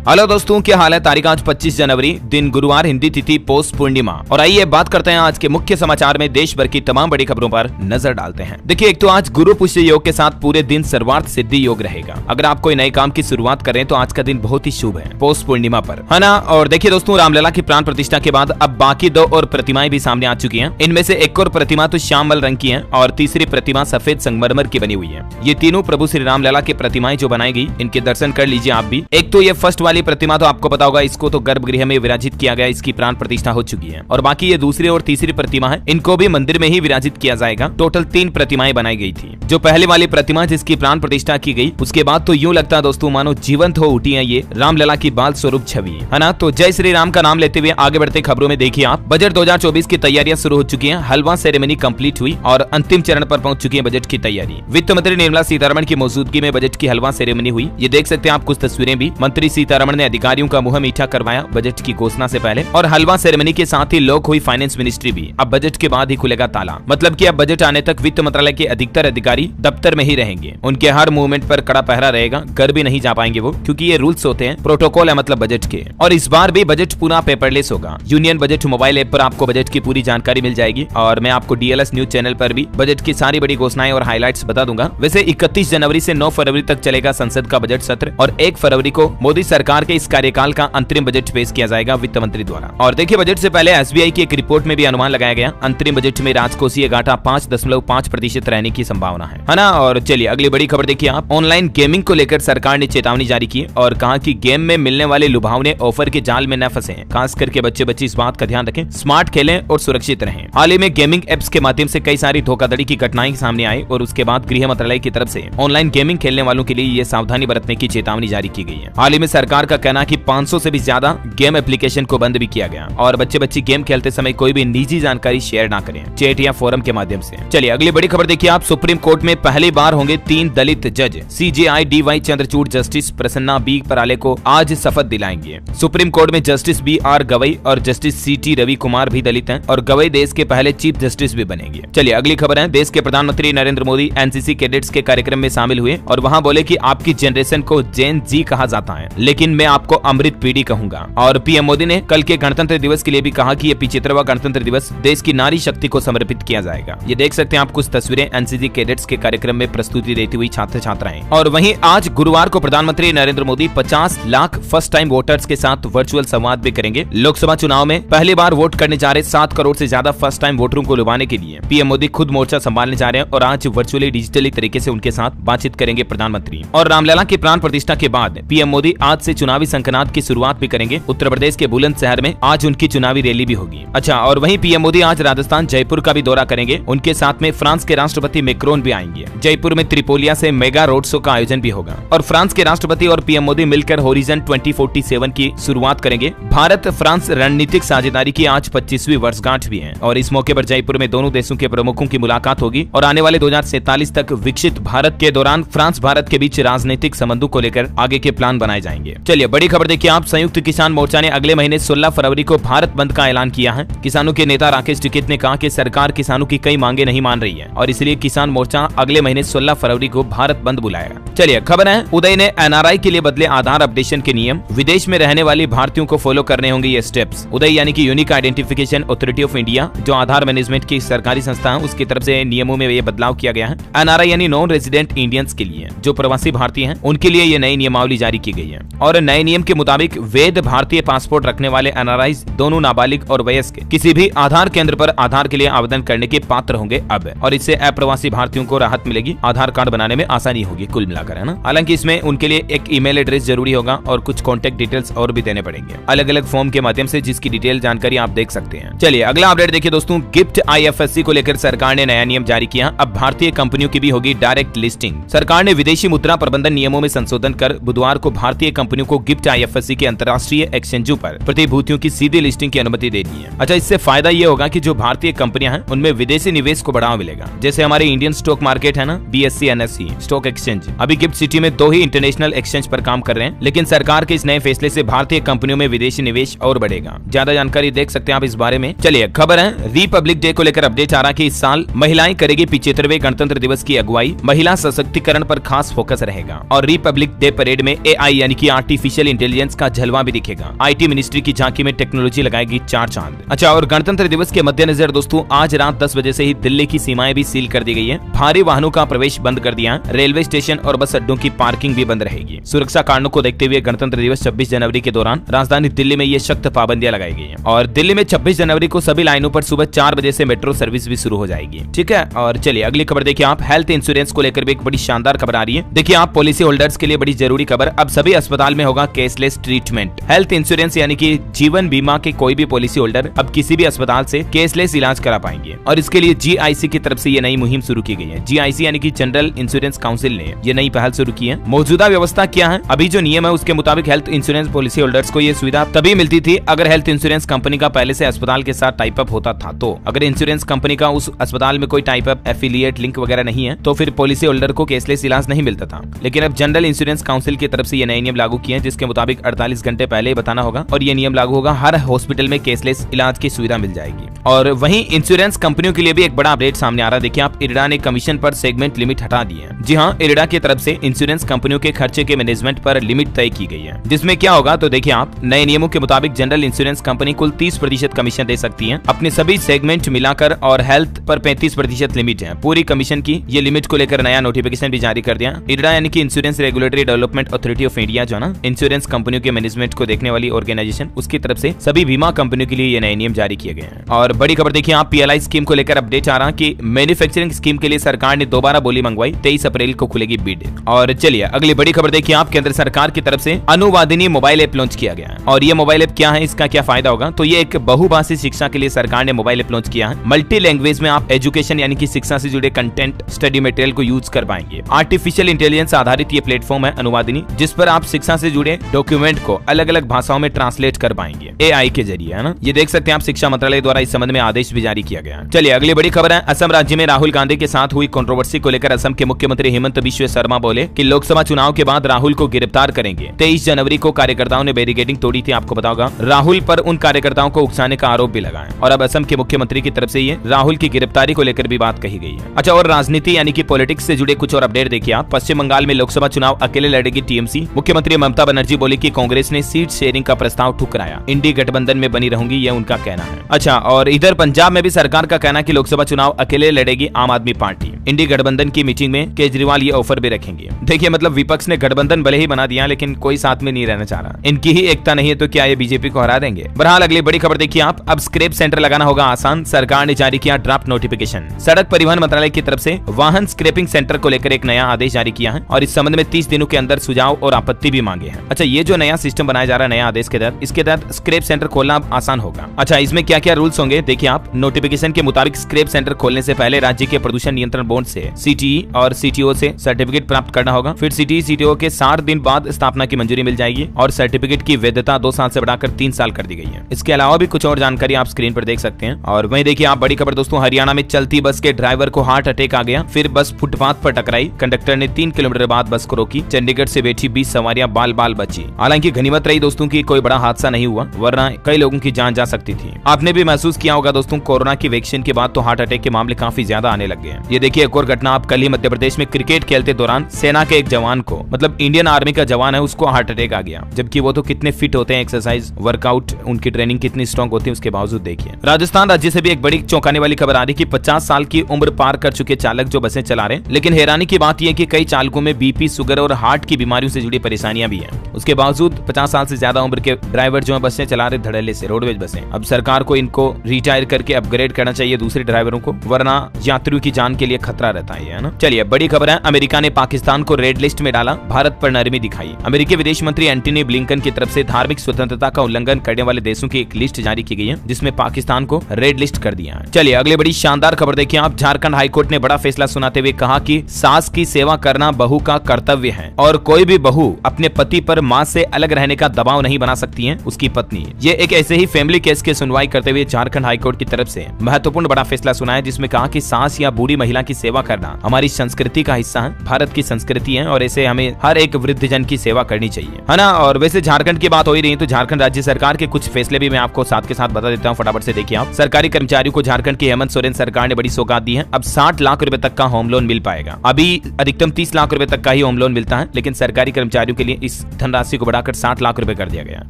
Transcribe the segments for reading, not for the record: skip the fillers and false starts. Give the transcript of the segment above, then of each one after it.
Hello दोस्तों, क्या हाल है। तारीख आज 25 जनवरी, दिन गुरुवार, हिंदी तिथि पौष पूर्णिमा। और आइए बात करते हैं आज के मुख्य समाचार में देश भर की तमाम बड़ी खबरों पर नजर डालते हैं। देखिए, एक तो आज गुरु पुष्य योग के साथ पूरे दिन सर्वार्थ सिद्धि योग रहेगा। अगर आप कोई नए काम की शुरुआत करें तो आज का दिन बहुत ही शुभ है पौष पूर्णिमा पर, है ना। और देखिए दोस्तों, रामलला की प्राण प्रतिष्ठा के बाद अब बाकी दो और प्रतिमाएं भी सामने आ चुकी हैं। इनमें से एक और प्रतिमा तो श्यामल रंग की है और तीसरी प्रतिमा सफेद संगमरमर की बनी हुई है। ये तीनों प्रभु श्री रामलला की प्रतिमाएं जो बनाई गई, इनके दर्शन कर लीजिए आप भी। एक तो ये फर्स्ट वाली प्रतिमा तो आपको पता होगा, इसको तो गर्भगृह में विराजित किया गया, इसकी प्राण प्रतिष्ठा हो चुकी है। और बाकी ये दूसरी और तीसरी प्रतिमा है, इनको भी मंदिर में ही विराजित किया जाएगा। टोटल 3 प्रतिमाएं बनाई गई थी। जो पहले वाली प्रतिमा जिसकी प्राण प्रतिष्ठा की गई, उसके बाद तो यूं लगता है दोस्तों मानो जीवंत हो उठी है ये रामलला की बाल स्वरूप छवि, है ना। तो जय श्री राम का नाम लेते हुए आगे बढ़ते खबरों में देखिए आप, बजट 2024 की तैयारियां शुरू हो चुकी है। हलवा सेरेमनी कंप्लीट हुई और अंतिम चरण पर पहुंच चुकी है बजट की तैयारी। वित्त मंत्री निर्मला सीतारमण की मौजूदगी में बजट की हलवा सेरेमनी हुई। ये देख सकते हैं आप कुछ तस्वीरें भी। मंत्री सीतारमण ने अधिकारियों का मुंह मीठा करवाया बजट की घोषणा से पहले। और हलवा सेरेमनी के साथ ही लॉक हुई फाइनेंस मिनिस्ट्री भी। अब बजट के बाद ही खुलेगा ताला, मतलब कि अब बजट आने तक वित्त मंत्रालय के अधिकतर अधिकारी दफ्तर में ही रहेंगे। उनके हर मूवमेंट पर कड़ा पहरा रहेगा, घर भी नहीं जा पाएंगे वो, क्योंकि ये रूल्स होते हैं, प्रोटोकॉल है मतलब बजट के। और इस बार भी बजट पूरा पेपरलेस होगा। यूनियन बजट मोबाइल ऐप पर आपको बजट की पूरी जानकारी मिल जाएगी और मैं आपको DLS न्यूज चैनल पर भी बजट की सारी बड़ी घोषणाएं और हाईलाइट्स बता दूंगा। वैसे 31 जनवरी से 9 फरवरी तक चलेगा संसद का बजट सत्र और 1 फरवरी को मोदी सरकार के इस कार्यकाल का अंतरिम बजट पेश किया जाएगा वित्त मंत्री द्वारा। और देखिए, बजट से पहले SBI की एक रिपोर्ट में भी अनुमान लगाया गया, अंतरिम बजट में राजकोषीय घाटा 5.5% रहने की संभावना है ना। और चलिए अगली बड़ी खबर देखिए आप, ऑनलाइन गेमिंग को लेकर सरकार ने चेतावनी जारी की और कहा कि गेम में मिलने वाले लुभावने ऑफर के जाल में न फंसे। खास करके बच्चे इस बात का ध्यान रखें, स्मार्ट खेलें और सुरक्षित रहें। हाल ही में गेमिंग एप्स के माध्यम से कई सारी धोखाधड़ी की घटनाएं सामने आई और उसके बाद गृह मंत्रालय की तरफ से ऑनलाइन गेमिंग खेलने वालों के लिए ये सावधानी बरतने की चेतावनी जारी की गई है। हाल ही में सरकार का कहना कि 500 से भी ज्यादा गेम एप्लीकेशन को बंद भी किया गया और बच्चे गेम खेलते समय कोई भी निजी जानकारी शेयर ना करें चैट या फोरम के माध्यम से। चलिए अगली बड़ी खबर देखिए आप, सुप्रीम कोर्ट में पहली बार होंगे 3 दलित जज। CJI DY Chandrachud justice Prasanna B पराले को आज शपथ दिलाएंगे। सुप्रीम कोर्ट में जस्टिस BR गवई और जस्टिस CT रवि कुमार भी दलित हैं और गवई देश के पहले चीफ जस्टिस भी बनेंगे। चलिए अगली खबर है, देश के प्रधानमंत्री नरेंद्र मोदी NCC कैडेट्स के कार्यक्रम में शामिल हुए और वहां बोले कि आपकी जनरेशन को जेन जी कहा जाता है, लेकिन मैं आपको अमृत पीढ़ी कहूंगा। और PM मोदी ने कल के गणतंत्र दिवस के लिए भी कहा कि ये 75वां गणतंत्र दिवस देश की नारी शक्ति को समर्पित किया जाएगा। ये देख सकते हैं आप कुछ तस्वीरें NCC कैडेट्स के कार्यक्रम में प्रस्तुति देती हुई छात्र छात्राएं। और वहीं आज गुरुवार को प्रधानमंत्री Narendra Modi 50 lakh first time voters के साथ वर्चुअल संवाद भी करेंगे। लोकसभा चुनाव में पहली बार वोट करने जा रहे 7 करोड़ से ज्यादा फर्स्ट टाइम वोटरों को लुभाने के लिए PM मोदी खुद मोर्चा संभालने जा रहे हैं और आज वर्चुअली डिजिटली तरीके से उनके साथ बातचीत करेंगे प्रधानमंत्री। और रामलला की प्राण प्रतिष्ठा के बाद PM मोदी आज से चुनावी संकनाद की शुरुआत भी करेंगे। उत्तर प्रदेश के बुलंदशहर में आज उनकी चुनावी रैली भी होगी। अच्छा, और वहीं PM मोदी आज राजस्थान जयपुर का भी दौरा करेंगे। उनके साथ में फ्रांस के राष्ट्रपति मैक्रोन भी आएंगे। जयपुर में त्रिपोलिया से मेगा रोड शो का आयोजन भी होगा और फ्रांस के राष्ट्रपति और PM मोदी मिलकर होरिजन 2047 की शुरुआत करेंगे। भारत फ्रांस रणनीतिक साझेदारी की आज 25वीं वर्षगांठ भी है और इस मौके पर जयपुर में दोनों देशों के प्रमुखों की मुलाकात होगी और आने वाले 2047 तक विकसित भारत के दौरान फ्रांस भारत के बीच राजनीतिक संबंधों को लेकर आगे के प्लान बनाए जाएंगे। चलिए बड़ी खबर देखिए आप, संयुक्त किसान मोर्चा ने अगले महीने 16 फरवरी को भारत बंद का ऐलान किया है। किसानों के नेता राकेश टिकैत ने कहा कि सरकार किसानों की कई मांगे नहीं मान रही है और इसलिए किसान मोर्चा अगले महीने 16 फरवरी को भारत बंद बुलाएगा। चलिए खबर है, उदय ने NRI के लिए बदले आधार अपडेशन के नियम। विदेश में रहने वाली भारतीयों को फॉलो करने होंगे ये स्टेप्स। उदय यानी कि unique identification authority of India, जो आधार मैनेजमेंट की सरकारी संस्था है, उसकी तरफ से नियमों में ये बदलाव किया गया है। NRI यानी नॉन रेजिडेंट इंडियंस के लिए, जो प्रवासी भारतीय हैं, उनके लिए ये नई नियमावली जारी की गई है। और नए नियम के मुताबिक वैध भारतीय पासपोर्ट रखने वाले NRIs दोनों नाबालिग और वयस्क किसी भी आधार केंद्र पर आधार के लिए आवेदन करने के पात्र होंगे अब, और इससे अप्रवासी भारतीयों को राहत मिलेगी। आधार कार्ड बनाने में आसानी होगी कुल मिलाकर, है ना। हालांकि इसमें उनके लिए एक ईमेल एड्रेस जरूरी होगा और कुछ कॉन्टेक्ट डिटेल्स और भी देने पड़ेंगे अलग अलग फॉर्म के माध्यम से, जिसकी डिटेल जानकारी आप देख सकते हैं। चलिए अगला अपडेट देखिए दोस्तों, गिफ्ट IFSC को लेकर सरकार ने नया नियम जारी किया। अब भारतीय कंपनियों की भी होगी डायरेक्ट लिस्टिंग। सरकार ने विदेशी मुद्रा प्रबंधन नियमों में संशोधन कर बुधवार को भारतीय कंपनियों को गिफ्ट IFSC के अंतर्राष्ट्रीय एक्सचेंजों पर प्रतिभूतियों की सीधी लिस्टिंग की अनुमति दे दी है। अच्छा, इससे फायदा ये होगा कि जो भारतीय कंपनियां हैं उनमें विदेशी निवेश को बढ़ावा मिलेगा। जैसे हमारे इंडियन स्टॉक मार्केट है ना, BSE NSE स्टॉक एक्सचेंज, अभी गिफ्ट सिटी में 2 ही इंटरनेशनल एक्सचेंज पर काम कर रहे हैं, लेकिन सरकार के इस नए फैसले से भारतीय कंपनियों में विदेशी निवेश और बढ़ेगा। ज्यादा जानकारी देख सकते हैं आप इस बारे में। चलिए खबर है, रिपब्लिक डे को लेकर अपडेट आ रहा है कि इस साल महिलाएं करेगी 75वें गणतंत्र दिवस की अगुवाई। महिला सशक्तिकरण पर खास फोकस रहेगा और रिपब्लिक डे परेड में AI यानी कि आर्टिफिशियल इंटेलिजेंस का जलवा भी दिखेगा। IT मिनिस्ट्री की झांकी में टेक्नोलॉजी लगाएगी 4 चांद। अच्छा, और गणतंत्र दिवस के मद्देनजर दोस्तों आज रात 10 बजे से ही दिल्ली की सीमाएं भी सील कर दी गई है। भारी वाहनों का प्रवेश बंद कर दिया। रेलवे स्टेशन और बस अड्डों की पार्किंग भी बंद रहेगी। सुरक्षा कारणों को देखते हुए गणतंत्र दिवस 26 जनवरी के दौरान राजधानी दिल्ली में ये सख्त पाबंदियां लगाई गई हैं। और दिल्ली में 26 जनवरी को सभी लाइनों पर सुबह 4 बजे से मेट्रो सर्विस भी शुरू हो जाएगी। ठीक है, और चलिए अगली खबर देखिए आप। हेल्थ इंश्योरेंस को लेकर भी एक बड़ी शानदार खबर आ रही है। देखिए आप, पॉलिसी होल्डर्स के लिए बड़ी जरूरी खबर। अब सभी अस्पताल में होगा कैशलेस ट्रीटमेंट। हेल्थ इंश्योरेंस यानी कि जीवन बीमा के कोई भी पॉलिसी होल्डर अब किसी भी अस्पताल से कैशलेस इलाज करा पाएंगे। और इसके लिए GIC की तरफ से ये नई मुहिम शुरू की गई है। GIC यानी कि जनरल इंश्योरेंस काउंसिल ने ये नई पहल शुरू की है। मौजूदा व्यवस्था क्या है? अभी जो नियम है उसके मुताबिक हेल्थ इंश्योरेंस पॉलिसी होल्डर्स को ये सुविधा तभी मिलती थी अगर हेल्थ इंश्योरेंस कंपनी का पहले से अस्पताल के साथ टाइप अप होता था। तो अगर इंश्योरेंस कंपनी का उस अस्पताल में कोई टाइप अप, एफिलिएट लिंक वगैरह नहीं है तो फिर पॉलिसी होल्डर को कैशलेस इलाज नहीं मिलता था। लेकिन अब जनरल इंश्योरेंस काउंसिल की तरफ से ये नए नियम लागू किए हैं, जिसके मुताबिक 48 घंटे पहले ही बताना होगा और ये नियम लागू होगा। हर हॉस्पिटल में कैशलेस इलाज की सुविधा मिल जाएगी। और वहीं इंश्योरेंस कंपनियों के लिए भी एक बड़ा अपडेट सामने आ रहा है। देखिए आप, इरडा ने कमीशन पर सेगमेंट लिमिट हटा दी है। जी हाँ, इरडा की तरफ से इंश्योरेंस कंपनियों के खर्चे के मैनेजमेंट पर लिमिट तय की गई है, जिसमें क्या होगा तो देखिए आप, नए नियमों के मुताबिक जनरल इंश्योरेंस कंपनी कुल 30% कमीशन दे सकती है अपने सभी सेगमेंट मिलाकर, और हेल्थ पर 35% लिमिट है पूरी कमीशन की। ये लिमिट को लेकर नया नोटिफिकेशन भी जारी कर दिया। इरडा यानी कि insurance regulatory development authority of India, जो ना इंश्योरेंस कंपनियों के मैनेजमेंट को देखने वाली ऑर्गेनाइजेशन, उसकी तरफ से सभी बीमा कंपनियों के लिए ये नए नियम जारी किए गए हैं। और बड़ी खबर देखिए आप, PLI स्कीम को लेकर अपडेट आ रहा कि मैन्युफैक्चरिंग स्कीम के लिए सरकार ने दोबारा बोली मंगवाई। 23 अप्रैल को खुलेगी बिड। और चलिए अगली बड़ी खबर देखिए आप, केंद्र सरकार की तरफ से अनुवादिनी मोबाइल ऐप लॉन्च किया गया है। और ये मोबाइल ऐप क्या है, इसका क्या फायदा होगा, तो ये एक बहुभाषी शिक्षा के लिए सरकार ने मोबाइल ऐप लॉन्च किया है। मल्टी लैंग्वेज में आप एजुकेशन यानी कि शिक्षा से जुड़े कंटेंट, स्टडी मटेरियल को यूज कर पाएंगे। आर्टिफिशियल इंटेलिजेंस आधारित ये प्लेटफॉर्म है अनुवादिनी, जिस पर आप शिक्षा से जुड़े डॉक्यूमेंट को अलग अलग भाषाओं में ट्रांसलेट कर पाएंगे AI के जरिए, है ना। ये देख सकते हैं आप, शिक्षा मंत्रालय द्वारा इस संबंध में आदेश भी जारी किया गया है। चलिए अगली बड़ी खबर है, असम राज्य में राहुल गांधी के साथ हुई कंट्रोवर्सी को लेकर असम के मुख्यमंत्री हेमंत बिश्व शर्मा बोले कि लोकसभा चुनाव के बाद राहुल को गिरफ्तार करेंगे। 23 जनवरी को कार्यकर्ताओं ने बैरिकेडिंग तोड़ी थी, आपको पता होगा। राहुल पर उन कार्यकर्ताओं को उकसाने का आरोप भी लगा है और अब असम के मुख्यमंत्री की तरफ से ये राहुल की गिरफ्तारी को लेकर भी बात कही गई है। अच्छा, और राजनीति यानी कि पॉलिटिक्स से जुड़े कुछ और अपडेट देखिए आप। पश्चिम बंगाल में लोकसभा चुनाव अकेले लड़ेगी TMC। मुख्यमंत्री ममता बनर्जी बोली कि कांग्रेस ने सीट शेयरिंग का प्रस्ताव ठुकराया, इंडी गठबंधन में बनी रहूंगी, यह उनका कहना है। अच्छा, और इधर पंजाब में भी सरकार का कहना कि लोकसभा चुनाव अकेले लड़ेगी आम आदमी पार्टी। इंडी गठबंधन की मीटिंग में केजरीवाल ये ऑफर भी रखेंगे। देखिए मतलब विपक्ष ने गठबंधन भले ही बना दिया लेकिन कोई साथ में नहीं रहना चाह रहा। इनकी ही एकता नहीं है तो क्या ये बीजेपी को हरा देंगे। बहरहाल अगली बड़ी खबर देखिए आप, अब स्क्रैप सेंटर लगाना होगा आसान, सरकार ने जारी किया ड्राफ्ट नोटिफिकेशन। सड़क परिवहन मंत्रालय की तरफ से वाहन स्क्रैपिंग सेंटर को लेकर एक नया आदेश जारी किया है और इस संबंध में 30 दिनों के अंदर सुझाव और आपत्ति भी मांगे हैं। अच्छा, ये जो नया सिस्टम बनाया जा रहा है नया आदेश के तहत, इसके तहत स्क्रैप सेंटर खोलना आसान होगा। अच्छा, इसमें क्या क्या रूल्स होंगे देखिए आप। नोटिफिकेशन के मुताबिक स्क्रैप सेंटर खोलने से पहले राज्य के प्रदूषण नियंत्रण बोर्ड से CTE और CTO से सर्टिफिकेट प्राप्त करना होगा। फिर CTE CTO के 60 दिन बाद स्थापना की मंजूरी मिल जाएगी और सर्टिफिकेट की वैधता 2 साल से बढ़ाकर 3 साल कर दी गई है। इसके अलावा भी कुछ और जानकारी आप स्क्रीन पर देख सकते हैं। और वहीं देखिए आप बड़ी खबर दोस्तों, हरियाणा में चलती बस के ड्राइवर को हार्ट अटैक आ गया, फिर बस फुटपाथ पर टकराई, कंडक्टर ने 3 किलोमीटर बाद बस को रोकी, चंडीगढ़ से बैठी 20 सवारियां बाल बाल बची। हालांकि गनीमत रही दोस्तों की कोई बड़ा हादसा नहीं हुआ, वरना कई लोगों की जान जा सकती थी। आपने भी महसूस किया होगा दोस्तों, कोरोना की वैक्सीन के बाद तो हार्ट अटैक के मामले काफी ज्यादा आने लग गए हैं। ये देखिए एक और घटना, आप कल ही मध्य प्रदेश में क्रिकेट खेलते दौरान सेना के एक जवान को, मतलब इंडियन आर्मी का जवान है, उसको हार्ट अटैक आ गया, जबकि वो तो कितने फिट होते हैं, एक्सरसाइज वर्कआउट उनकी ट्रेनिंग कितनी स्ट्रॉन्ग होती है, उसके बावजूद देखिए। राजस्थान राज्य से भी एक बड़ी चौंकाने वाली खबर आ रही कि 50 साल की उम्र पार कर चुके चालक जो बसें चला रहे हैं, लेकिन हैरानी की बात यह कि कई चालकों में BP, शुगर और हार्ट की बीमारियों से जुड़ी परेशानियां भी हैं। उसके बावजूद 50 साल से ज्यादा उम्र के ड्राइवर जो है बसें चला रहे धड़ल्ले से, रोडवेज बसें। अब सरकार को इनको रिटायर करके अपग्रेड करना चाहिए दूसरे ड्राइवरों को, वरना यात्रियों की जान के लिए खतरा रहता है ना। चलिए बड़ी खबर है, अमेरिका ने पाकिस्तान को रेड लिस्ट में डाला, भारत पर नरमी दिखाई। अमेरिकी विदेश मंत्री एंटनी ब्लिंकन की तरफ से धार्मिक स्वतंत्रता का उल्लंघन करने वाले देशों की एक लिस्ट जारी की गई है, जिसमें पाकिस्तान को रेड लिस्ट कर दिया है। चलिए अगली बड़ी शानदार खबर देखिए आप, झारखंड हाईकोर्ट ने बड़ा फैसला सुनाते हुए कहा कि सास की सेवा करना बहू का कर्तव्य है और कोई भी बहू अपने पति पर मां से अलग रहने का दबाव नहीं बना सकती है उसकी पत्नी। ये एक ऐसे ही फैमिली केस की सुनवाई करते हुए झारखंड हाईकोर्ट की तरफ से महत्वपूर्ण बड़ा फैसला सुनाया, जिसमें कहा कि सास या बूढ़ी महिला की सेवा करना हमारी संस्कृति का हिस्सा है, भारत की संस्कृति है और ऐसे हमें हर एक वृद्ध जन की सेवा करनी चाहिए, है ना। और वैसे झारखंड की बात हो ही रही तो झारखंड राज्य सरकार के कुछ फैसले भी मैं आपको साथ के साथ बता देता हूँ, फटाफट से देखिए आप। सरकारी कर्मचारियों को झारखंड की हेमंत सोरेन सरकार ने बड़ी सौगात दी है, अब 60 लाख रुपए तक का होम लोन मिल पाएगा। अभी अधिकतम 30 लाख रुपए तक का ही होम लोन मिलता है, लेकिन सरकारी कर्मचारियों के लिए इस इस धनराशि को बढ़ाकर 60 लाख रुपए कर दिया गया।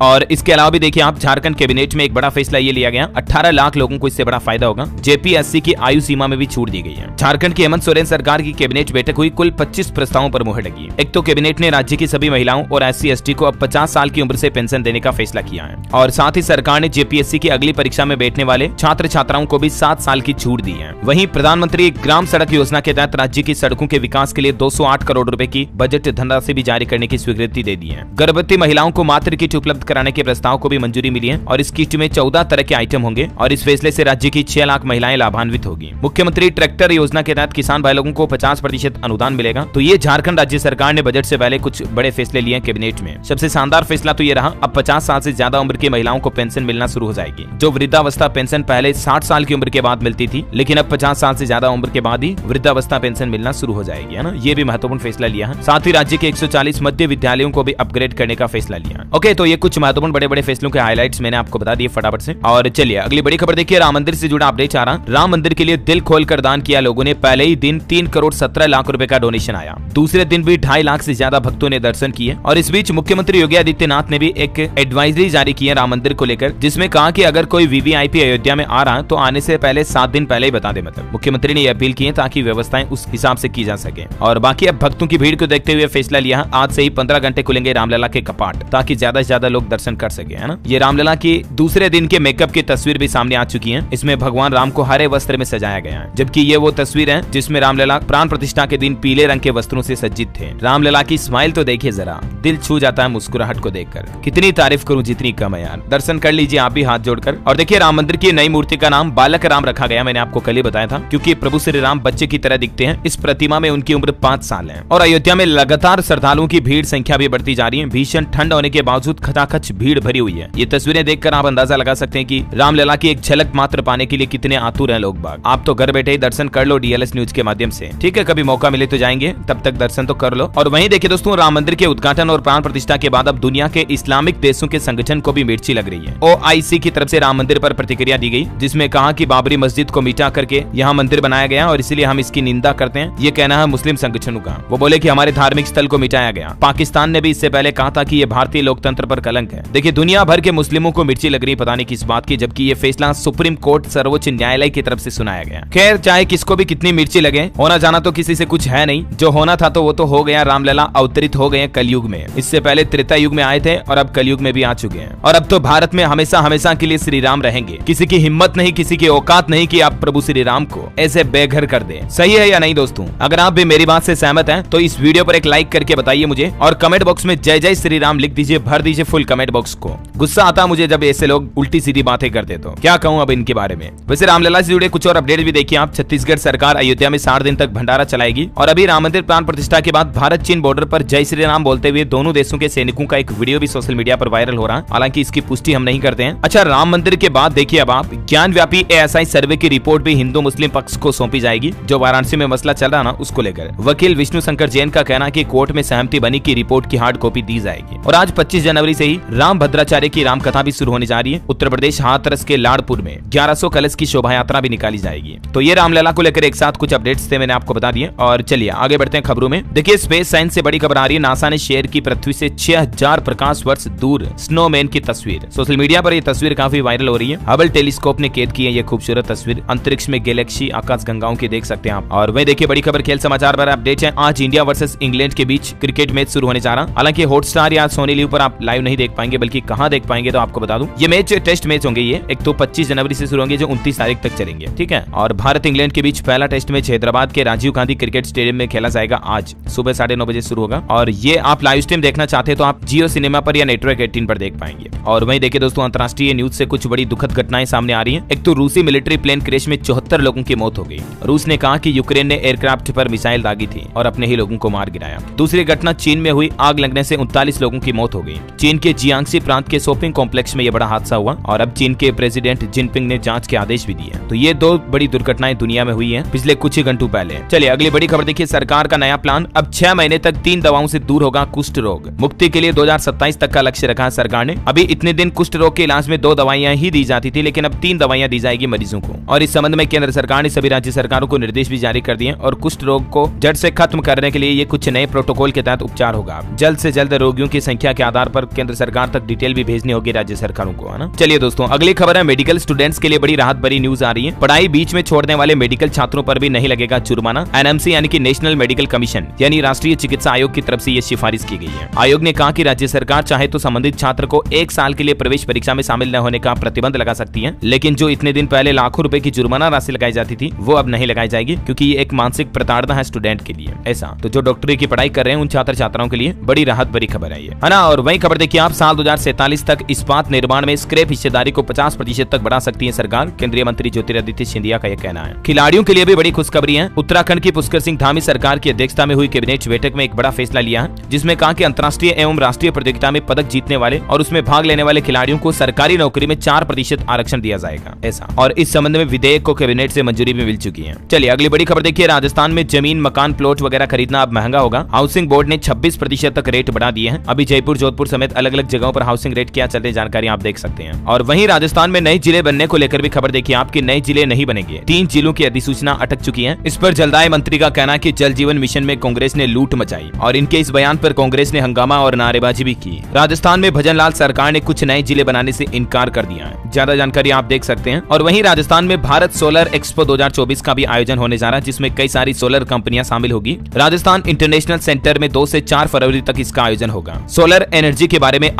और इसके अलावा भी देखिए आप, झारखंड कैबिनेट में एक बड़ा फैसला ये लिया गया, 18 लाख लोगों को इससे बड़ा फायदा होगा। जेपीएससी की आयु सीमा में भी छूट दी गई है। झारखंड की हेमंत सोरेन सरकार की कैबिनेट बैठक हुई, कुल 25 प्रस्तावों पर मुहर लगी। एक तो कैबिनेट ने राज्य की सभी महिलाओं और SC/ST को अब 50 साल की उम्र से पेंशन देने का फैसला किया है। और साथ ही सरकार ने जेपीएससी की अगली परीक्षा में बैठने वाले छात्र छात्राओं को भी 7 साल की छूट दी है। वहीं प्रधानमंत्री ग्राम सड़क योजना के तहत राज्य की सड़कों के विकास के लिए 208 करोड़ रुपए की बजट धनराशि भी जारी करने की स्वीकृति दे दी है। गर्भवती महिलाओं को मातृ किट उपलब्ध कराने के प्रस्ताव को भी मंजूरी मिली है और इस किट में 14 तरह के आइटम होंगे और इस फैसले से राज्य की 6 लाख महिलाएं लाभान्वित होगी। मुख्यमंत्री ट्रैक्टर योजना के तहत किसान भाई लोगों को 50% अनुदान मिलेगा। तो ये झारखंड राज्य सरकार ने बजट से पहले कुछ बड़े फैसले लिए कैबिनेट में। सबसे शानदार फैसला तो ये रहा, अब 50 साल से ज्यादा उम्र की महिलाओं को पेंशन मिलना शुरू हो जाएगी। जो वृद्धावस्था पेंशन पहले 60 साल की उम्र के बाद मिलती थी, लेकिन अब 50 साल से ज्यादा उम्र के बाद ही वृद्धावस्था पेंशन मिलना शुरू हो जाएगी, है ना। ये भी महत्वपूर्ण फैसला लिया है। साथ ही राज्य के 140 मध्य विद्यालयों को भी अपग्रेड करने का फैसला लिया। ओके, तो ये कुछ महत्वपूर्ण बड़े बड़े फैसलों के हाईलाइट्स मैंने आपको बता दिए फटाफट से। और चलिए अगली बड़ी खबर देखिए, राम मंदिर से जुड़ा अपडेट आ रहा। राम मंदिर के लिए दिल खोलकर दान किया लोगों ने। पहले ही दिन 3 करोड़ 17 लाख रुपए का डोनेशन आया। दूसरे दिन भी 2.5 लाख से ज्यादा भक्तों ने दर्शन किए। और इस बीच मुख्यमंत्री योगी आदित्यनाथ ने भी एक एडवाइजरी जारी की है राम मंदिर को लेकर, जिसमें कहा कि अगर कोई वीवीआईपी अयोध्या में आ रहा है तो आने से पहले 7 दिन पहले ही बता दे। मतलब मुख्यमंत्री ने यह अपील की है ताकि व्यवस्थाएं उस हिसाब से की जा सके। और बाकी अब भक्तों की भीड़ को देखते हुए फैसला लिया है, आज से ही 15 घंटे खुलेंगे रामलला के कपाट ताकि ज्यादा से ज्यादा लोग दर्शन कर सके, है ना। ये रामलला की दूसरे दिन के मेकअप की तस्वीर भी सामने आ चुकी है। इसमें भगवान राम को हरे वस्त्र में सजाया गया है, जबकि ये वो तस्वीर है जिसमें रामलला प्राण प्रतिष्ठा के दिन पीले रंग के वस्त्रों से सज्जित थे। रामलला की स्माइल तो देखिए जरा, दिल छू जाता है मुस्कुराहट को देखकर। कितनी तारीफ करूं जितनी कम है यार। दर्शन कर लीजिए आप भी हाथ जोड़कर। और देखिए राम मंदिर की नई मूर्ति का नाम बालक राम रखा गया, मैंने आपको कल ही बताया था, क्योंकि प्रभु श्री राम बच्चे की तरह दिखते हैं। इस प्रतिमा में उनकी उम्र 5 साल है। और अयोध्या में लगातार श्रद्धालुओं की भीड़ संख्या भी बढ़ती जा रही है। भीषण ठंड होने के बावजूद खचाखच भीड़ भरी हुई है। ये तस्वीरें देखकर आप अंदाजा लगा सकते हैं कि रामलला की एक झलक मात्र पाने के लिए कितने आतुर हैं लोग बाग। आप तो घर बैठे ही दर्शन कर लो DLS न्यूज के माध्यम से, ठीक है। कभी मौका मिले तो जाएंगे, तब तक दर्शन तो कर लो। और वहीं देखिए दोस्तों, राम मंदिर के उद्घाटन और प्राण प्रतिष्ठा के बाद अब दुनिया के इस्लामिक देशों के संगठन को भी मिर्ची लग रही है। OIC की तरफ से राम मंदिर पर प्रतिक्रिया दी गई, जिसमें कहा कि बाबरी मस्जिद को मिटा करके यहाँ मंदिर बनाया गया और इसलिए हम इसकी निंदा करते हैं। ये कहना है मुस्लिम संगठनों का। वो बोले कि हमारे धार्मिक स्थल को मिटाया गया। पाकिस्तान ने भी इससे पहले कहा था कि ये भारतीय लोकतंत्र पर कलंक है। देखिए दुनिया भर के मुस्लिमों को मिर्ची लग रही पता नहीं किस बात की, जबकि ये फैसला सुप्रीम कोर्ट सर्वोच्च न्यायालय की तरफ से सुनाया गया। खैर चाहे किसको भी कितनी मिर्ची लगे, होना जाना तो किसी से कुछ है नहीं। जो होना था तो वो तो हो गया। रामलला अवतरित हो गए कलयुग में। इससे पहले त्रेता युग में आए थे और अब कलयुग में भी आ चुके हैं। और अब तो भारत में हमेशा हमेशा के लिए श्री राम रहेंगे। किसी की हिम्मत नहीं, किसी की औकात नहीं कि आप प्रभु श्री राम को ऐसे बेघर कर दे। सही है या नहीं दोस्तों? अगर आप भी मेरी बात से सहमत हैं तो इस वीडियो पर एक लाइक करके बताइए मुझे, और कमेंट बॉक्स में जय जय श्री राम लिख दीजिए, भर दीजिए फुल कमेंट बॉक्स को। गुस्सा आता मुझे जब ऐसे लोग उल्टी सीधी बातें करते, तो क्या कहूं अब इनके बारे में। वैसे रामलला से जुड़े कुछ और अपडेट भी देखिए आप। छत्तीसगढ़ सरकार अयोध्या में 60 दिन तक भंडारा चलाएगी। और अभी राम मंदिर प्राण प्रतिष्ठा के बाद भारत चीन बॉर्डर पर जय श्री राम बोलते हुए दोनों देशों के सैनिकों का एक वीडियो भी सोशल मीडिया पर वायरल हो रहा है। हालांकि इसकी पुष्टि हम नहीं करते हैं। अच्छा, राम मंदिर के बाद देखिए अब आप, ज्ञान व्यापी ASI सर्वे की रिपोर्ट भी हिंदू मुस्लिम पक्ष को सौंपी जाएगी। जो वाराणसी में मसला चल रहा ना, उसको लेकर वकील विष्णु शंकर जैन का कहना है कि कोर्ट में सहमति बनी कि रिपोर्ट की हार्ड कॉपी दी जाएगी। और आज 25 जनवरी से ही राम भद्राचार्य की राम कथा भी शुरू होने जा रही है। उत्तर प्रदेश हाथरस के लाड़पुर में 1100 कलश की शोभा यात्रा भी निकाली जाएगी। तो ये रामलला को लेकर एक साथ कुछ अपडेट्स थे, मैंने आपको बता दिए। और चलिए आगे बढ़ते हैं खबरों में। देखिए स्पेस साइंस से बड़ी खबर आ रही है। नासा ने शेयर की पृथ्वी से 6000 प्रकाश वर्ष दूर स्नोमैन की तस्वीर। सोशल मीडिया पर यह तस्वीर काफी वायरल हो रही है। हबल टेलीस्कोप ने कैद की है ये खूबसूरत तस्वीर। अंतरिक्ष में गैलेक्सी आकाश गंगाओं की देख सकते हैं आप। और वही देखिए बड़ी खबर खेल समाचार पर अपडेट है। आज इंडिया वर्सेस इंग्लैंड के बीच क्रिकेट मैच शुरू होने जा रहा। हालांकि हॉटस्टार या सोनी लिव पर आप लाइव नहीं देख पाएंगे, बल्कि कहां देख पाएंगे तो आपको बता दूं, ये मैच टेस्ट मैच होंगे। ये एक तो 25 जनवरी से शुरू होंगे जो 29 तारीख तक चलेंगे, ठीक है। और भारत इंग्लैंड के बीच पहला टेस्ट मैच हैदराबाद के राजीव गांधी क्रिकेट स्टेडियम में खेला जाएगा। आज सुबह 9:30 बजे शुरू होगा। और ये आप लाइव स्ट्रीम देखना चाहते हैं तो आप जियो सिनेमा पर या नेटवर्क 18 पर देख पाएंगे। और वहीं देखिए दोस्तों, अंतर्राष्ट्रीय न्यूज से कुछ बड़ी दुखद घटनाएं सामने आ रही हैं। एक तो रूसी मिलिट्री प्लेन क्रैश में 74 लोगों की मौत हो गई। रूस ने कहा कि यूक्रेन ने एयरक्राफ्ट पर मिसाइल दागी थी और अपने ही लोगों को मार गिराया। दूसरी घटना चीन में हुई, आग लगने से 39 लोगों की मौत हो गई। चीन के जियांगसी प्रांत के शॉपिंग कॉम्प्लेक्स में यह बड़ा हादसा हुआ और अब चीन के प्रेसिडेंट जिनपिंग ने जांच के आदेश भी दिए। तो ये 2 बड़ी दुर्घटनाएं दुनिया में हुई हैं पिछले कुछ ही घंटों पहले। चलिए अगली बड़ी खबर देखिए। सरकार का नया प्लान, अब 6 महीने तक 3 दवाओं से दूर होगा कुष्ठ रोग। मुक्ति के लिए 2027 तक का लक्ष्य रखा है सरकार ने। अभी इतने दिन कुष्ठ रोग के इलाज में 2 दवाइयां ही दी जाती थी, लेकिन अब 3 दवाइयां दी जाएगी मरीजों को। और इस संबंध में केंद्र सरकार ने सभी राज्य सरकारों को निर्देश भी जारी कर दिए और कुष्ठ रोग को जड़ से खत्म करने के लिए ये कुछ नए प्रोटोकॉल के तहत उपचार होगा। जल्द जल्द से जल्द रोगियों की संख्या के आधार पर केंद्र सरकार तक डिटेल भी भेजनी होगी राज्य सरकारों को, है ना। चलिए दोस्तों, अगली खबर है मेडिकल स्टूडेंट्स के लिए बड़ी राहत भरी न्यूज आ रही है। पढ़ाई बीच में छोड़ने वाले मेडिकल छात्रों पर भी नहीं लगेगा जुर्माना। एनएमसी यानी कि नेशनल मेडिकल कमीशन यानी राष्ट्रीय चिकित्सा आयोग की तरफ से ये सिफारिश की गई है। आयोग ने कहा कि राज्य सरकार चाहे तो संबंधित छात्र को 1 साल के लिए प्रवेश परीक्षा में शामिल न होने का प्रतिबंध लगा सकती है, लेकिन जो इतने दिन पहले लाखों रुपए की जुर्माना राशि लगाई जाती थी वो अब नहीं लगाई जाएगी, क्योंकि ये एक मानसिक प्रताड़ना है स्टूडेंट के लिए। ऐसा तो जो डॉक्टरी की पढ़ाई कर रहे हैं उन छात्र छात्राओं के लिए बड़ी राहत भरी खबर है ये, है ना। और वही खबर देखिए आप, साल 2047 तक इस्पात निर्माण में स्क्रैप हिस्सेदारी को 50% तक बढ़ा सकती है सरकार। केंद्रीय मंत्री ज्योतिरादित्य सिंधिया का यह कहना है। खिलाड़ियों के लिए भी बड़ी खुशखबरी है। उत्तराखंड की पुष्कर सिंह धामी सरकार की अध्यक्षता में हुई कैबिनेट बैठक में एक बड़ा फैसला लिया है, जिसमें कहा कि अंतर्राष्ट्रीय एवं राष्ट्रीय प्रतियोगिता में पदक जीतने वाले और उसमें भाग लेने वाले खिलाड़ियों को सरकारी नौकरी में 4% आरक्षण दिया जाएगा, ऐसा। और इस संबंध में विधेयक को कैबिनेट से मंजूरी भी मिल चुकी है। चलिए अगली बड़ी खबर देखिए, राजस्थान में जमीन मकान प्लॉट वगैरह खरीदना अब महंगा होगा। हाउसिंग बोर्ड ने 26% तक रेट बढ़ा दिए हैं। अभी जयपुर जोधपुर समेत अलग अलग जगहों पर हाउसिंग रेट क्या चल रही जानकारी आप देख सकते हैं। और वहीं राजस्थान में नए जिले बनने को लेकर भी खबर देखिए आपके, नए जिले नहीं बनेंगे। 3 जिलों की अधिसूचना अटक चुकी है। इस पर जलदाय मंत्री का कहना कि जल जीवन मिशन में कांग्रेस ने लूट मचाई और इनके इस बयान पर कांग्रेस ने हंगामा और नारेबाजी भी की। राजस्थान में भजनलाल सरकार ने कुछ नए जिले बनाने से इनकार कर दिया है। ज्यादा जानकारी आप देख सकते हैं। और वहीं राजस्थान में भारत सोलर एक्सपो 2024 का भी आयोजन होने जा रहा है, जिसमें कई सारी सोलर कंपनियां शामिल होगी। राजस्थान इंटरनेशनल सेंटर में 2 से 4 फरवरी तक इसका आयोजन होगा। सोलर एनर्जी के बारे में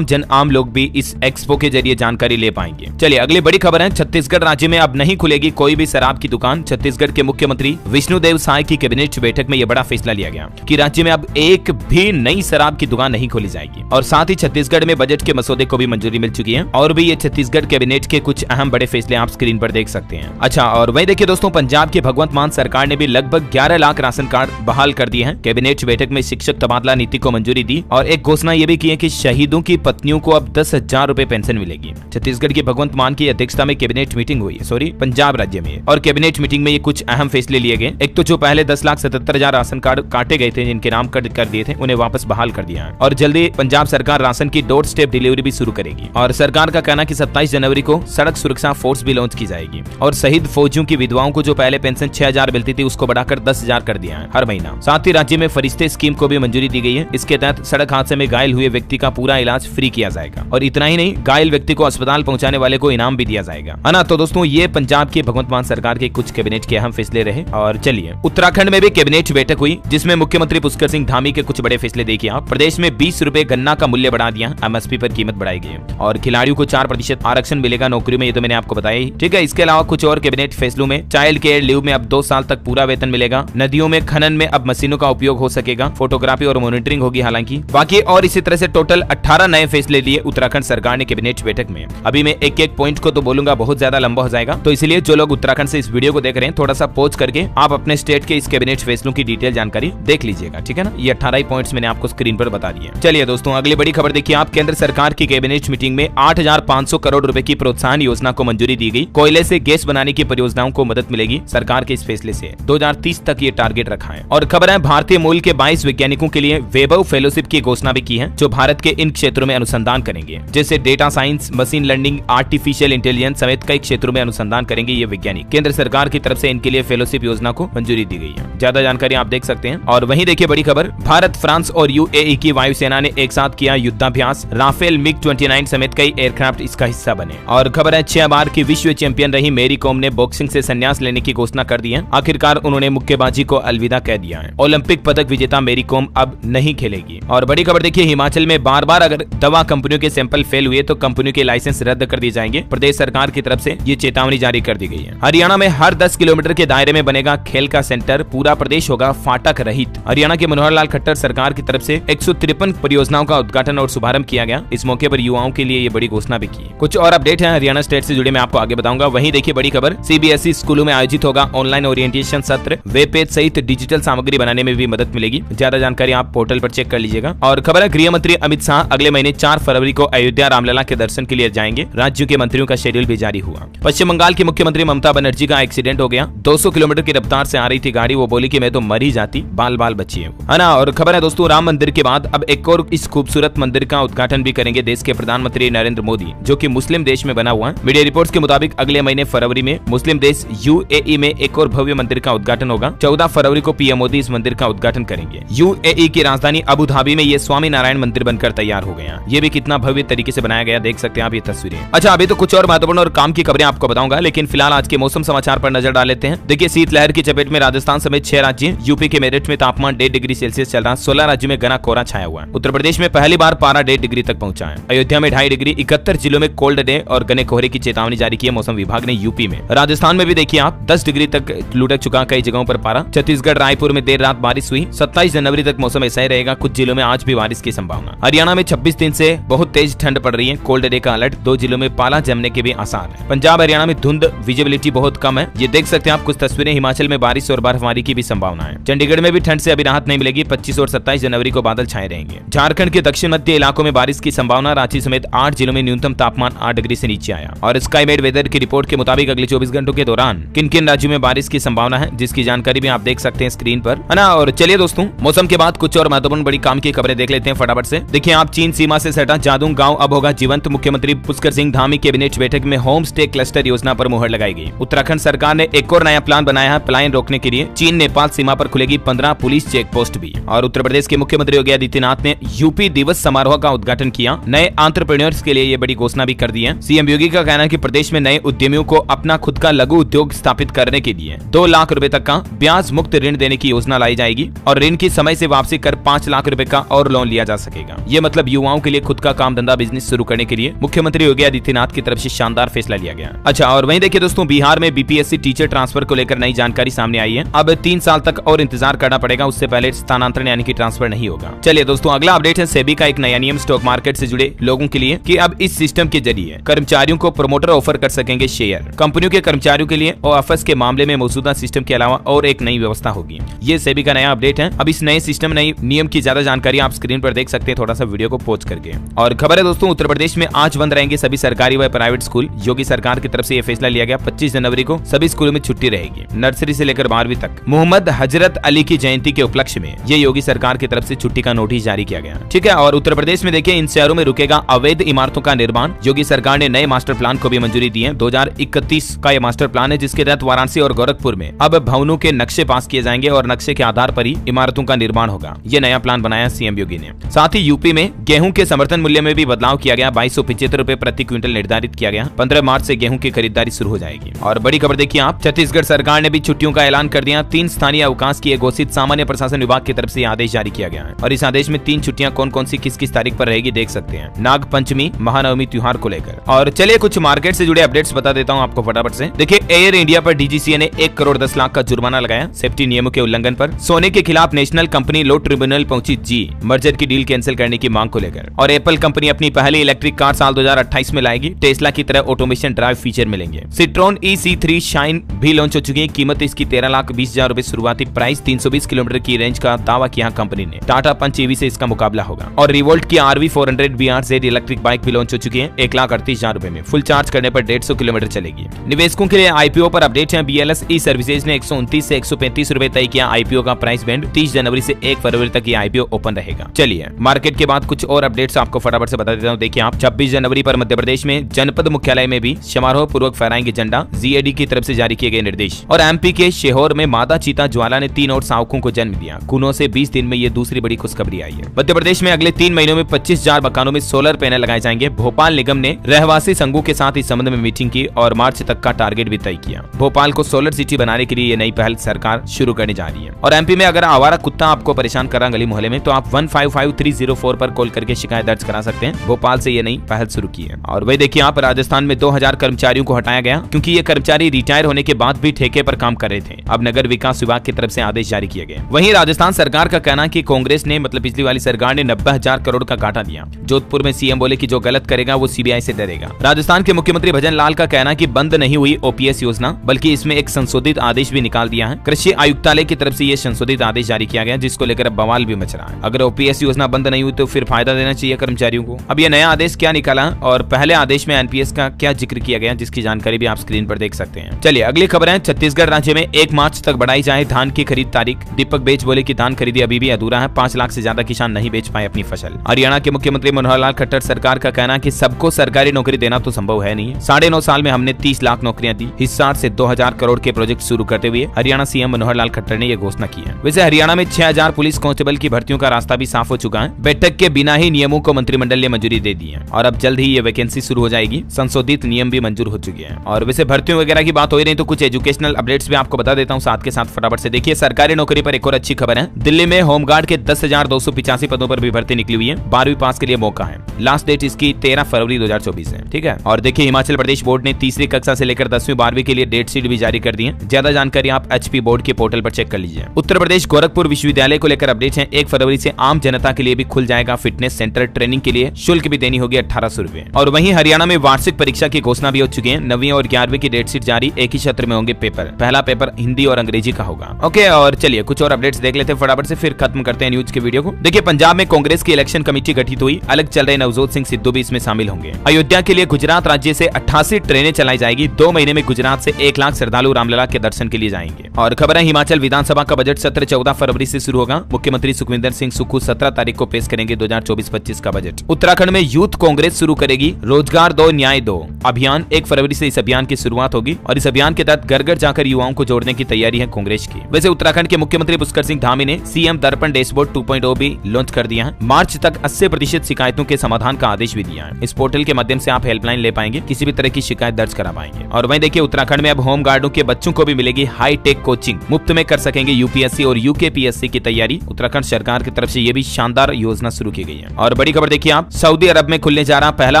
आम लोग भी इस एक्सपो के जरिए जानकारी ले पाएंगे। चलिए अगली बड़ी खबर है, छत्तीसगढ़ राज्य में अब नहीं खुलेगी कोई भी शराब की दुकान। छत्तीसगढ़ के मुख्यमंत्री विष्णुदेव साय की कैबिनेट बैठक में यह बड़ा फैसला लिया गया कि राज्य में अब एक भी नई शराब की दुकान नहीं खोली जाएगी। और साथ ही छत्तीसगढ़ में बजट के मसौदे को भी मंजूरी मिल चुकी है। और भी ये छत्तीसगढ़ कैबिनेट के कुछ अहम बड़े फैसले आप स्क्रीन पर देख सकते हैं। अच्छा, और वही देखिए दोस्तों, पंजाब के भगवंत मान सरकार ने भी लगभग 11 लाख राशन कार्ड बहाल कर दिए हैं। कैबिनेट बैठक में शिक्षक तबादला नीति को मंजूरी दी और एक घोषणा ये भी की है कि शहीदों की पत्नियों को अब 10,000 रुपए पेंशन मिलेगी। छत्तीसगढ़ के भगवंत मान की अध्यक्षता में कैबिनेट मीटिंग हुई, पंजाब राज्य में। और कैबिनेट मीटिंग में ये कुछ अहम फैसले लिए गए। एक तो जो पहले 10,77,000 राशन कार्ड काटे गए थे, जिनके नाम कर दिए थे, उन्हें वापस बहाल कर दिया है। और जल्दी पंजाब सरकार राशन की डोर स्टेप डिलीवरी भी शुरू करेगी। और सरकार का कहना कि 27 जनवरी को सड़क सुरक्षा फोर्स भी लॉन्च की जाएगी। और शहीद फौजियों की विधवाओं को जो पहले पेंशन 6,000 मिलती थी, उसको बढ़ाकर 10,000 कर दिया है हर महीना। साथ ही राज्य में फरिश्ते स्कीम को भी मंजूरी दी गई है। इसके तहत सड़क हादसे में घायल हुए व्यक्ति का पूरा इलाज फ्री किया जाएगा। और इतना ही नहीं, घायल व्यक्ति को अस्पताल पहुंचाने वाले को इनाम भी दिया जाएगा, है ना। तो दोस्तों, ये पंजाब के भगवंत मान सरकार के कुछ कैबिनेट के अहम फैसले रहे। और चलिए उत्तराखंड में भी कैबिनेट बैठक हुई, जिसमें मुख्यमंत्री पुष्कर सिंह धामी के कुछ बड़े फैसले देखिए आप। प्रदेश में 20 रुपए गन्ना का मूल्य बढ़ा दिया, एमएसपी पर कीमत बढ़ाई गई। और खिलाड़ियों को 4% आरक्षण मिलेगा नौकरी में, ये तो मैंने आपको बताया ही, ठीक है। इसके अलावा कुछ और कैबिनेट फैसलों में, चाइल्ड केयर लीव में अब 2 साल तक पूरा वेतन मिलेगा। नदियों में खनन में अब मशीनों का उपयोग हो सकेगा। फोटोग्राफी और मॉनिटरिंग होगी हालांकि बाकी। और इसी तरह से टोटल 18 नए फैसले लिए उत्तराखंड सरकार ने कैबिनेट बैठक में। अभी मैं एक पॉइंट को तो बोलूंगा, बहुत ज्यादा लंबा हो जाएगा, तो इसलिए जो लोग उत्तराखंड से इस वीडियो को देख रहे हैं, थोड़ा सा पॉज करके आप अपने स्टेट के इस कैबिनेट फैसलों की डिटेल जानकारी देख लीजिएगा, ठीक है ना। ये 18 पॉइंट्स मैंने आपको स्क्रीन पर बता दिए। चलिए दोस्तों, अगली बड़ी खबर देखिए आप, केंद्र सरकार की कैबिनेट मीटिंग में 8,500 करोड़ रुपए की प्रोत्साहन योजना को मंजूरी दी गई। कोयले से गैस बनाने की परियोजनाओं को मदद मिलेगी सरकार के इस फैसले से। 2030 तक ये टारगेट रखा है। और खबर है, भारतीय मूल के 22 वैज्ञानिकों के लिए वैभव फेलोशिप की घोषणा भी की है, जो भारत के इन क्षेत्रों में अनुसंधान करेंगे, जैसे data science, machine learning, artificial intelligence समेत कई क्षेत्रों में अनुसंधान करेंगे ये वैज्ञानिक। केंद्र सरकार की तरफ से इनके लिए फेलोशिप योजना को मंजूरी दी गई है। ज्यादा जानकारी आप देख सकते हैं। और वहीं देखिए बड़ी खबर, भारत, फ्रांस और यूएई की वायुसेना ने एक साथ किया युद्धाभ्यास। राफेल MiG-29 समेत कई एयरक्राफ्ट इसका हिस्सा बने। और खबर है, 6 बार की विश्व चैंपियन रही मैरी कॉम ने बॉक्सिंग से संन्यास लेने की घोषणा कर दी है। आखिरकार उन्होंने मुक्केबाजी को अलविदा कह दिया है। ओलंपिक पदक विजेता मैरी कॉम अब नहीं खेलेगी। और बड़ी खबर देखिए, हिमाचल में बार बार अगर दवा कंपनियों के सैंपल फेल हुए तो कंपनियों के लाइसेंस रद्द कर दिए जाएंगे। प्रदेश सरकार की तरफ से ये चेतावनी जारी कर दी गई है। हरियाणा में हर 10 किलोमीटर के दायरे में बनेगा खेल का सेंटर, पूरा प्रदेश होगा फाटक रहित। हरियाणा के मनोहर लाल खट्टर सरकार की तरफ से 153 परियोजनाओं का उद्घाटन और शुभारंभ किया गया। इस मौके पर युवाओं के लिए ये बड़ी घोषणा भी की। कुछ और अपडेट है हरियाणा स्टेट से जुड़े, मैं आपको आगे बताऊंगा। वहीं देखिए बड़ी खबर, सीबीएसई स्कूलों में आयोजित होगा ऑनलाइन ओरिएंटेशन सत्र, वेब पेज सहित डिजिटल सामग्री बनाने में भी मदद मिलेगी। ज्यादा जानकारी आप पोर्टल पर चेक कर लीजिएगा। और खबर है, गृह मंत्री अमित शाह अगले महीने 4 फरवरी को अयोध्या रामलला के दर्शन के लिए जाएंगे। राज्यों के मंत्रियों का शेड्यूल भी जारी हुआ। पश्चिम बंगाल की मुख्यमंत्री ममता बनर्जी का एक्सीडेंट हो गया। 200 किलोमीटर की रफ्तार से आ रही थी गाड़ी, वो बोली कि मैं तो मर ही जाती, बाल बाल बची है ना। और खबर है दोस्तों, राम मंदिर के बाद अब एक और इस खूबसूरत मंदिर का उद्घाटन भी करेंगे देश के प्रधानमंत्री नरेंद्र मोदी, जो कि मुस्लिम देश में बना हुआ है। मीडिया रिपोर्ट्स के मुताबिक अगले महीने फरवरी में मुस्लिम देश यूएई में एक और भव्य मंदिर का उद्घाटन होगा। 14 फरवरी को पीएम मोदी इस मंदिर का उद्घाटन करेंगे। यूएई की राजधानी अबू अबू धाबी में ये स्वामी नारायण मंदिर बनकर तैयार हो गया। ये भी कितना भव्य तरीके से बनाया गया, देख सकते हैं आप ये तस्वीरें। अच्छा, अभी तो कुछ और महत्वपूर्ण और काम की खबरें आपको बताऊंगा, लेकिन फिलहाल आज के मौसम समाचार पर नजर डाल लेते हैं। देखिए, शीतलहर की चपेट में राजस्थान समेत 6 राज्य, यूपी के मेरठ में तापमान 1.5 डिग्री सेल्सियस चल रहा है। 16 राज्यों में घना कोहरा छाया हुआ है। उत्तर प्रदेश में पहली बार पारा 1.5 डिग्री तक पहुंचा है। अयोध्या में 2.5 डिग्री, 71 जिलों में कोल्ड डे और घने कोहरे की चेतावनी जारी की है मौसम विभाग ने यूपी में। राजस्थान में भी देखिए आप 10 डिग्री तक लुढ़क चुका कई जगहों पर पारा। छत्तीसगढ़ रायपुर में देर रात बारिश हुई। 27 जनवरी तक मौसम ऐसा ही रहेगा, कुछ जिलों में आज भी बारिश की संभावना। हरियाणा में 26 दिन से बहुत तेज ठंड पड़ रही है। कोल्ड डे का अलर्ट, 2 जिलों में पाला जमने के भी आसार है। पंजाब हरियाणा में धुंध, विजिबिलिटी बहुत कम है। ये देख सकते हैं आप कुछ तस्वीरें। हिमाचल में बारिश और बर्फबारी की भी संभावना है। चंडीगढ़ में भी ठंड से अभी राहत नहीं मिलेगी। 25 और 27 जनवरी को बादल छाए रहेंगे। झारखंड के दक्षिण मध्य इलाकों में बारिश की संभावना। रांची समेत 8 जिलों में न्यूनतम तापमान 8 डिग्री से नीचे आया। और स्काईमेड वेदर की रिपोर्ट के मुताबिक अगले 24 घंटों के दौरान किन किन राज्यों में बारिश की संभावना है, जिसकी जानकारी भी आप देख सकते हैं स्क्रीन पर, है ना। और चलिए दोस्तों, मौसम के बाद कुछ और महत्वपूर्ण बड़ी काम की खबरें देख लेते हैं फटाफट से। देखिए आप, चीन सीमा से सटा जादूंग गांव अब होगा जीवंत। मुख्यमंत्री पुष्कर सिंह धामी कैबिनेट बैठक में होम स्टे क्लस्टर योजना पर मुहर लगाई गई। उत्तराखंड सरकार ने एक और नया प्लान बनाया है पलायन रोकने के लिए। चीन नेपाल सीमा पर खुलेगी 15 पुलिस चेक पोस्ट भी। और उत्तर प्रदेश के मुख्यमंत्री योगी आदित्यनाथ ने यूपी दिवस समारोह का उद्घाटन किया। नए एंटरप्रेन्योर्स के लिए ये बड़ी घोषणा भी कर दी है। सीएम योगी का कहना है कि प्रदेश में नए उद्यमियों को अपना खुद का लघु उद्योग स्थापित करने के लिए 2 लाख रुपए तक का ब्याज मुक्त ऋण देने की योजना लाई जाएगी और ऋण की समय से वापसी कर 5 लाख रुपए का और लोन लिया जा सकेगा। ये मतलब युवाओं के लिए खुद का काम धंधा बिजनेस शुरू करने के लिए मुख्यमंत्री योगी आदित्यनाथ की तरफ से शानदार फैसला लिया गया। अच्छा, और वहीं देखिए दोस्तों, बिहार में बीपीएससी टीचर ट्रांसफर को लेकर नई जानकारी सामने आई है। अब 3 साल तक और इंतजार करना पड़ेगा, उससे पहले स्थानांतरण यानी कि ट्रांसफर नहीं होगा। चलिए दोस्तों, अगला अपडेट है सेबी का एक नया नियम स्टॉक मार्केट से जुड़े लोगों के लिए कि अब इस सिस्टम के जरिए कर्मचारियों को प्रमोटर ऑफर कर सकेंगे शेयर। कंपनियों के कर्मचारियों के लिए ऑफर्स के मामले में मौजूदा सिस्टम के अलावा और एक नई व्यवस्था होगी। ये सेबी का नया अपडेट है। अब इस नए सिस्टम नई नियम की ज्यादा जानकारी आप स्क्रीन पर देख सकते हैं, थोड़ा सा वीडियो को पॉज करके। और खबर है दोस्तों, उत्तर प्रदेश में आज बंद रहेंगे सभी सरकारी व प्राइवेट स्कूल। योगी सरकार की तरफ से यह फैसला लिया गया। 25 जनवरी को सभी स्कूलों में छुट्टी रहेगी, नर्सरी से लेकर 12वीं तक। मोहम्मद हजरत अली की जयंती के उपलक्ष्य में ये योगी सरकार की तरफ से छुट्टी का नोटिस जारी किया गया। ठीक है, और उत्तर प्रदेश में देखिए, इन शहरों में रुकेगा अवैध इमारतों का निर्माण। योगी सरकार ने नए मास्टर प्लान को भी मंजूरी दी है। 2031 का यह मास्टर प्लान है, जिसके तहत वाराणसी और गोरखपुर में अब भवनों के नक्शे पास किए जाएंगे और नक्शे के आधार पर ही इमारतों का निर्माण होगा। ये नया प्लान बनाया सीएम योगी ने। साथ ही यूपी में गेहूं के समर्थन मूल्य में भी बदलाव किया गया। 2275 रुपए प्रति क्विंटल निर्धारित किया गया। 15 मार्च से गेहूं की खरीदारी शुरू हो जाएगी। और बड़ी खबर देखिए आप, छत्तीसगढ़ सरकार ने भी छुट्टियों का ऐलान कर दिया। 3 स्थानीय अवकाश की घोषित। सामान्य प्रशासन विभाग की तरफ से आदेश जारी किया गया है और इस आदेश में 3 छुट्टियां कौन कौन सी किस किस तारीख पर रहेगी देख सकते हैं, नाग पंचमी महानवमी त्योहार को लेकर। और चलिए कुछ मार्केट से जुड़े अपडेट्स बता देता हूं आपको फटाफट से। देखिए, एयर इंडिया पर डीजीसीए ने 1 करोड़ 10 लाख का जुर्माना लगाया सेफ्टी नियमों के उल्लंघन पर। सोने के खिलाफ नेशनल कंपनी लॉ ट्रिब्यूनल पहुंची जी, मर्जर की डील कैंसिल करने की मांग को लेकर। और एप्पल कंपनी अपनी पहली इलेक्ट्रिक कार साल 2028 में लाएगी। टेस्ला की तरह ऑटोमेशन ड्राइव फीचर मिलेंगे। सिट्रोन EC3 शाइन भी लॉन्च हो चुकी है। कीमत इसकी 13,20,000 रुपए शुरुआती प्राइस। 320 किलोमीटर की रेंज का दावा किया कंपनी ने। टाटा पंच EV से इसका मुकाबला होगा। और रिवोल्ट की RV400 BRZ इलेक्ट्रिक बाइक भी लॉन्च हो चुकी है। 1,38,000 रुपए में फुल चार्ज करने पर 150 किलोमीटर चलेगी। निवेशकों के लिए IPO पर अपडेट है। BLS ई सर्विसेज ने 129 से 135 रुपए तय किया IPO का प्राइस बैंड। 30 जनवरी से 1 फरवरी तक ये IPO ओपन रहेगा। चलिए मार्केट के बाद कुछ और अपडेट्स आपको फटाफट से बता देता हूँ। देखिए आप, 26 जनवरी पर मध्य प्रदेश में जनपद मुख्यालय में भी समारोह पूर्वक फहराएंगे झंडा। ZAD की तरफ से जारी किए गए निर्देश। और MP के शेहोर में मादा चीता ज्वाला ने 3 और शावकों को जन्म दिया। कूनों से 20 दिन में ये दूसरी बड़ी खुशखबरी आई है। मध्य प्रदेश में अगले 3 महीनों में 25,000 मकानों में सोलर पैनल लगाए जाएंगे। भोपाल निगम ने रहवासी संघों के साथ इस संबंध में मीटिंग की और मार्च तक का टारगेट भी तय किया। भोपाल को सोलर सिटी बनाने के लिए ये नई पहल सरकार शुरू करने जा रही है। और MP में अगर आवारा कुत्ता आपको परेशान कर रहा गली मोहल्ले में, तो आप 155304 पर कॉल करके शिकायत दर्ज करा सकते हैं। भोपाल से ये नई पहल शुरू की है। और वही देखिए आप, राजस्थान में 2000 कर्मचारियों को हटाया गया, क्योंकि ये कर्मचारी रिटायर होने के बाद भी ठेके पर काम कर रहे थे। अब नगर विकास विभाग की तरफ से आदेश जारी किए गए। वहीं राजस्थान सरकार का कहना कि कांग्रेस ने मतलब पिछली वाली सरकार ने 90,000 करोड़ का घाटा दिया। जोधपुर में CM बोले कि जो गलत करेगा वो CBI से डरेगा। राजस्थान के मुख्यमंत्री भजन लाल का कहना कि बंद नहीं हुई OPS योजना, बल्कि इसमें एक संशोधित आदेश भी निकाल दिया है। कृषि आयुक्तालय की तरफ से ये संशोधित आदेश जारी किया गया, जिसको लेकर अब बवाल भी मच रहा है। अगर OPS योजना बंद नहीं हुई तो फिर फायदा देना चाहिए कर्मचारियों को। अब ये नया आदेश क्या निकाला और पहले आदेश में NPS का क्या जिक्र किया गया, जिसकी जानकारी भी आप स्क्रीन पर देख सकते हैं। चलिए अगली खबर है, छत्तीसगढ़ राज्य में 1 मार्च तक बढ़ाई जाए धान की खरीद तारीख। दीपक बेच बोले कि धान खरीदी अभी भी अधूरा है। 5 लाख से ज्यादा किसान नहीं बेच पाए अपनी फसल। हरियाणा के मुख्यमंत्री मनोहर लाल खट्टर सरकार का कहना कि सबको सरकारी नौकरी देना तो संभव है नहीं। 9.5 साल में हमने 30 लाख नौकरियां दी। हिसार से 2000 करोड़ के प्रोजेक्ट शुरू करते हुए हरियाणा CM मनोहर लाल खट्टर ने यह घोषणा की है। वैसे हरियाणा में 6000 पुलिस कांस्टेबल की भर्तियों भर्तियों का रास्ता भी साफ हो चुका है। बैठक के बिना ही नियमों को मंत्रिमंडल ने मंजूरी दे दी है और अब जल्द ही ये वैकेंसी शुरू हो जाएगी। संशोधित नियम भी मंजूर हो चुके हैं। और वैसे भर्तियों वगैरह की बात हो रही है तो कुछ एजुकेशनल अपडेट्स भी आपको बता देता हूँ साथ के साथ फटाफट से। देखिए सरकारी नौकरी पर एक और अच्छी खबर है। दिल्ली में होमगार्ड के 10,285 पदों पर भी भर्ती निकली हुई है। 12वीं पास के लिए मौका है। लास्ट डेट इसकी 13 फरवरी 2024 है। ठीक है। और देखिए हिमाचल प्रदेश बोर्ड ने तीसरी कक्षा से लेकर 10वीं 12वीं के लिए डेट शीट भी जारी कर दी है। ज्यादा जानकारी आप HP बोर्ड के पोर्टल पर चेक कर लीजिए। उत्तर प्रदेश गोरखपुर विश्वविद्यालय को लेकर अपडेट है। 1 फरवरी से आम जनता के लिए भी खुल जाएगा फिटनेस सेंटर। ट्रेनिंग के लिए शुल्क भी देनी होगी 1800 रुपए। और वहीं हरियाणा में वार्षिक परीक्षा की घोषणा भी हो चुकी है। 9वीं और 11वीं की डेट शीट जारी। एक ही सत्र में होंगे पेपर। पहला पेपर हिंदी और अंग्रेजी का होगा। ओके। और चलिए कुछ और अपडेट्स देख लेते हैं फटाफट से, फिर खत्म करते हैं न्यूज के वीडियो को। देखिए पंजाब में कांग्रेस की इलेक्शन कमेटी गठित हुई। अलग चल रहे नवजोत सिंह सिद्धू भी इसमें शामिल होंगे। अयोध्या के लिए गुजरात राज्य से 88 ट्रेनें चलाई जाएगी। 2 महीने में गुजरात से 1 लाख श्रद्धालु रामलला के दर्शन के लिए जाएंगे। और खबर है हिमाचल विधानसभा का बजट सत्र 14 फरवरी से शुरू होगा। मुख्यमंत्री सुखविंदर सिंह सुक्खू 17 तारीख को पेश करेंगे 2024-25 का बजट। उत्तराखंड में यूथ कांग्रेस शुरू करेगी रोजगार दो न्याय दो अभियान। 1 फरवरी से इस अभियान की शुरुआत होगी और इस अभियान के तहत घर घर जाकर युवाओं को जोड़ने की तैयारी है कांग्रेस की। वैसे उत्तराखंड के मुख्यमंत्री पुष्कर सिंह धामी ने सीएम दर्पण डैशबोर्ड 2.0 भी लॉन्च कर दिया है। मार्च तक 80% शिकायतों के समाधान का आदेश भी दिया है। इस पोर्टल के माध्यम से आप हेल्पलाइन ले पाएंगे, किसी भी तरह की शिकायत दर्ज करा पाएंगे। और वहीं देखिए उत्तराखंड में अब होम गार्डों के बच्चों को भी मिलेगी हाई टेक कोचिंग। मुफ्त में कर सकेंगे यूपीएससी और यूकेपीएससी की तैयारी। उत्तराखंड सरकार की तरफ से ये भी शानदार योजना शुरू की गई है। और बड़ी खबर देखिए आप, सऊदी अरब में खुलने जा रहा पहला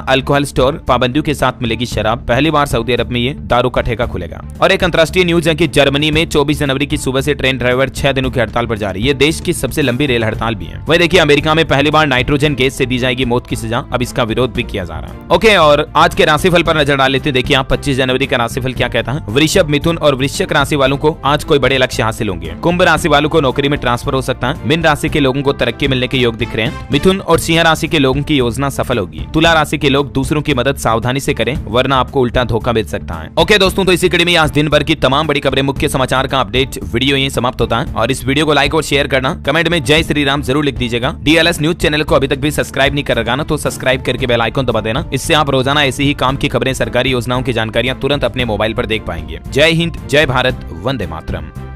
अल्कोहल स्टोर। पाबंदियों के साथ मिलेगी शराब। पहली बार सऊदी अरब में ये दारू का ठेका खुलेगा। और एक अंतर्राष्ट्रीय न्यूज है कि जर्मनी में 24 जनवरी की सुबह से ट्रेन ड्राइवर 6 दिनों की हड़ताल पर जा रही है। ये देश की सबसे लंबी रेल हड़ताल भी है। वही देखिए अमेरिका में पहली बार नाइट्रोजन गैस से दी जाएगी मौत की सजा। अब इसका विरोध भी किया जा रहा है। ओके। और आज के राशिफल पर नजर डाल लेते हैं। देखिए आप 25 जनवरी का राशिफल क्या कहता है। वृषभ, मिथुन और वृश्चिक राशि वालों को आज कोई बड़े लक्ष्य हासिल होंगे। कुंभ राशि वालों को नौकरी में ट्रांसफर हो सकता है। मीन राशि के लोगों को तरक्की मिलने के योग दिख रहे हैं। मिथुन और सिंह राशि के लोगों की योजना सफल होगी। तुला राशि के लोग दूसरों की मदद सावधानी से करें वरना आपको उल्टा धोखा मिल सकता है। ओके दोस्तों, तो इसी कड़ी में आज दिन भर की तमाम बड़ी खबरें, मुख्य समाचार का अपडेट वीडियो यहीं समाप्त होता है। और इस वीडियो को लाइक और शेयर करना, कमेंट में जय श्री राम जरूर लिख दीजिएगा। DLS न्यूज चैनल को अभी तक भी सब्सक्राइब नहीं कर रखा ना, तो सब्सक्राइब करके बेल आइकन दबा देना। इससे आप रोजाना ऐसी ही काम की खबरें, सरकारी योजनाओं की जानकारियां तुरंत अपने मोबाइल पर देख पाएंगे। जय हिंद, जय भारत, वंदे मातरम।